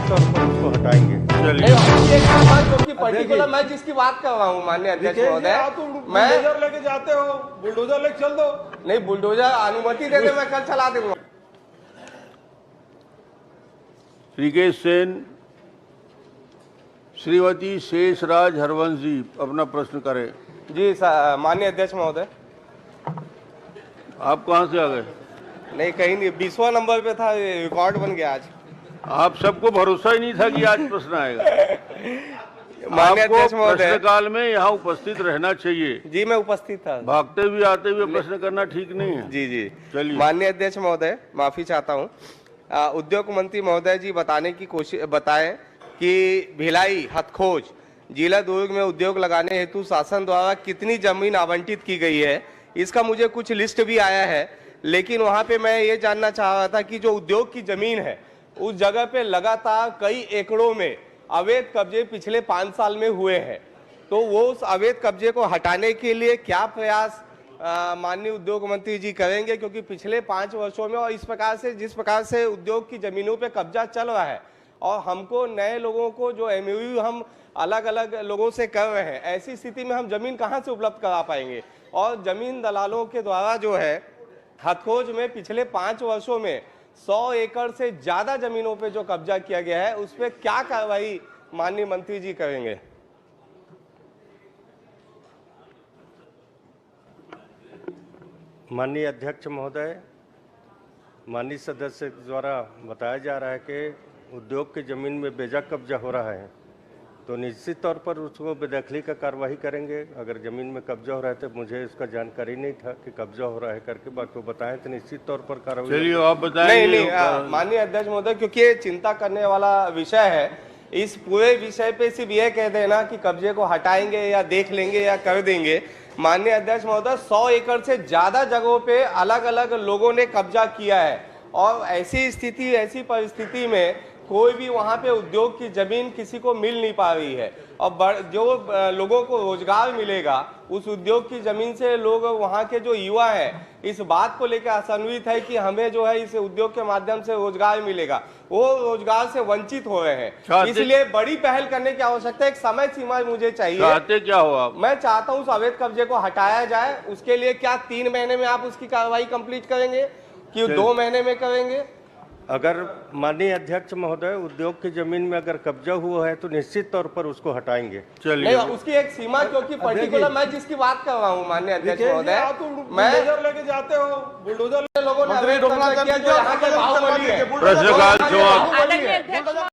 निश्चित तौर पर उसको हटाएंगे। चलिए, पर्टिकुलर मैं जिसकी बात कर रहा हूँ माननीय अध्यक्ष महोदय, मैं बुलडोजर लेके जाते हो, बुलडोजर लेके चल दो। नहीं, बुलडोजर अनुमति दे दे, मैं कल चला दूंगा। श्रीकेश सेन, श्रीमती शेषराज हरवंश जी अपना प्रश्न करें। जी माननीय अध्यक्ष महोदय। आप कहाँ से आ गए? नहीं, कहीं नहीं, 20वां नंबर पे था, रिकॉर्ड बन गया आज। आप सबको भरोसा ही नहीं था कि आज प्रश्न आएगा। माननीय अध्यक्ष महोदय, प्रश्नकाल में यहाँ उपस्थित रहना चाहिए। जी मैं उपस्थित था। भागते हुए आते हुए प्रश्न करना ठीक नहीं है। जी जी, चलिए। माननीय अध्यक्ष महोदय, माफी चाहता हूँ। उद्योग मंत्री महोदय जी बताएं कि भिलाई हथखोज जिला दुर्ग में उद्योग लगाने हेतु शासन द्वारा कितनी जमीन आवंटित की गई है, इसका मुझे कुछ लिस्ट भी आया है। लेकिन वहां पे मैं ये जानना चाह रहा था कि जो उद्योग की जमीन है उस जगह पे लगातार कई एकड़ों में अवैध कब्जे पिछले 5 साल में हुए हैं, तो वो उस अवैध कब्जे को हटाने के लिए क्या प्रयास माननीय उद्योग मंत्री जी करेंगे? क्योंकि पिछले 5 वर्षों में और इस प्रकार से जिस प्रकार से उद्योग की जमीनों पे कब्जा चल रहा है और हमको नए लोगों को जो एमओयू हम अलग अलग लोगों से कर रहे हैं, ऐसी स्थिति में हम जमीन कहां से उपलब्ध करा पाएंगे? और जमीन दलालों के द्वारा जो है हथखोज में पिछले 5 वर्षों में 100 एकड़ से ज्यादा जमीनों पे जो कब्जा किया गया है, उस पर क्या कार्रवाई माननीय मंत्री जी करेंगे? माननीय अध्यक्ष महोदय, माननीय सदस्य द्वारा बताया जा रहा है कि उद्योग की जमीन में बेजा कब्जा हो रहा है, तो निश्चित तौर पर उसको बेदखली का कार्रवाई करेंगे। अगर जमीन में कब्जा हो रहा है तो मुझे इसका जानकारी नहीं था कि कब्जा हो रहा है करके, बात को बताएं तो निश्चित तौर पर कार्रवाई। चलिए, आप बताएं। नहीं, माननीय अध्यक्ष महोदय, क्योंकि ये चिंता करने वाला विषय है, इस पूरे विषय पे सिर्फ ये कह देना कि कब्जे को हटाएंगे या देख लेंगे या कर देंगे। माननीय अध्यक्ष महोदय, 100 एकड़ से ज्यादा जगहों पे अलग अलग लोगों ने कब्जा किया है और ऐसी परिस्थिति में कोई भी वहां पे उद्योग की जमीन किसी को मिल नहीं पा रही है और जो लोगों को रोजगार मिलेगा उस उद्योग की जमीन से, लोग वहां के जो युवा है इस बात को लेकर आशान्वित है कि हमें जो है इस उद्योग के माध्यम से रोजगार मिलेगा, वो रोजगार से वंचित हो रहे हैं। इसलिए बड़ी पहल करने की आवश्यकता है। एक समय सीमा मुझे चाहिए। चाहते क्या हो आप? मैं चाहता हूँ उस अवैध कब्जे को हटाया जाए। उसके लिए क्या 3 महीने में आप उसकी कार्रवाई कंप्लीट करेंगे कि 2 महीने में करेंगे? अगर माननीय अध्यक्ष महोदय, उद्योग की जमीन में अगर कब्जा हुआ है तो निश्चित तौर पर उसको हटाएंगे। चलिए, उसकी एक सीमा, क्योंकि पर्टिकुलर मैं जिसकी बात कर रहा हूँ माननीय अध्यक्ष महोदय, मैं बुलडोजर लेके जाते हो, बुलडोजर लोगों ने प्रश्नकाल समाप्त।